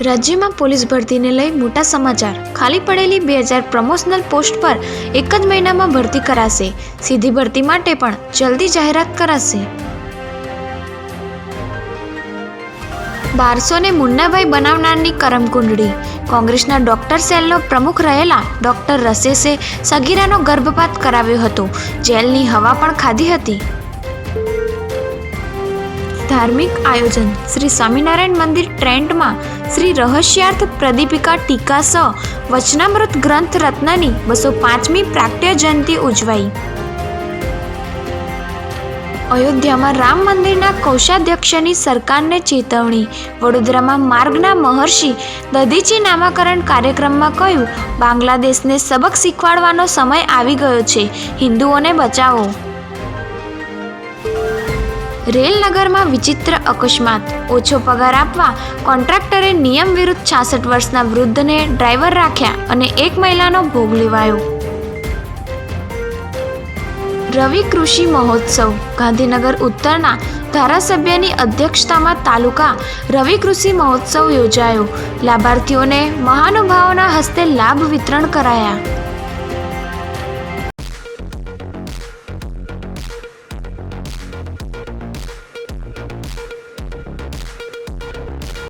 રાજ્યમાં પોલીસ ભરતીને લઈ મોટા સમાચાર। ખાલી પડેલી 2000 પ્રમોશનલ પોસ્ટ પર એક જ મહિનામાં ભરતી કરાશે। સીધી ભરતી માટે પણ જલ્દી જાહેરાત કરાશે। 1200 ને મુન્નાભાઈ બનાવનારની કરમકુંડળી। કોંગ્રેસના ડોક્ટર સેલનો પ્રમુખ રહેલા ડોક્ટર રસેસે સગીરાનો ગર્ભપાત કરાવ્યો હતો। જેલની હવા પણ ખાધી હતી। ધાર્મિક આયોજન। શ્રી સ્વામિનારાયણ મંદિર ટ્રેન્ટમાં શ્રી રહસ્યાર્થ પ્રદીપિકા ટીકા સ વચનામૃત ગ્રંથ રત્નની 205મી પ્રાગટ્ય જયંતિ ઉજવાઈ। અયોધ્યામાં રામ મંદિરના કોષાધ્યક્ષની સરકારને ચેતવણી। વડોદરામાં માર્ગના મહર્ષિ દધીચી નામાકરણ કાર્યક્રમમાં કહ્યું, બાંગ્લાદેશને સબક શીખવાડવાનો સમય આવી ગયો છે, હિન્દુઓને બચાવો। રેલનગરમાં વિચિત્ર અકસ્માત। ઓછો પગાર આપવા કોન્ટ્રાક્ટરે નિયમ વિરુદ્ધ 66 વર્ષના વૃદ્ધને ડ્રાઈવર રાખ્યા અને એક મહિલાનો ભોગ લેવાયો। રવિ કૃષિ મહોત્સવ। ગાંધીનગર ઉત્તરના ધારાસભ્યની અધ્યક્ષતામાં તાલુકા રવિ કૃષિ મહોત્સવ યોજાયો। લાભાર્થીઓને મહાનુભાવોના હસ્તે લાભ વિતરણ કરાયા।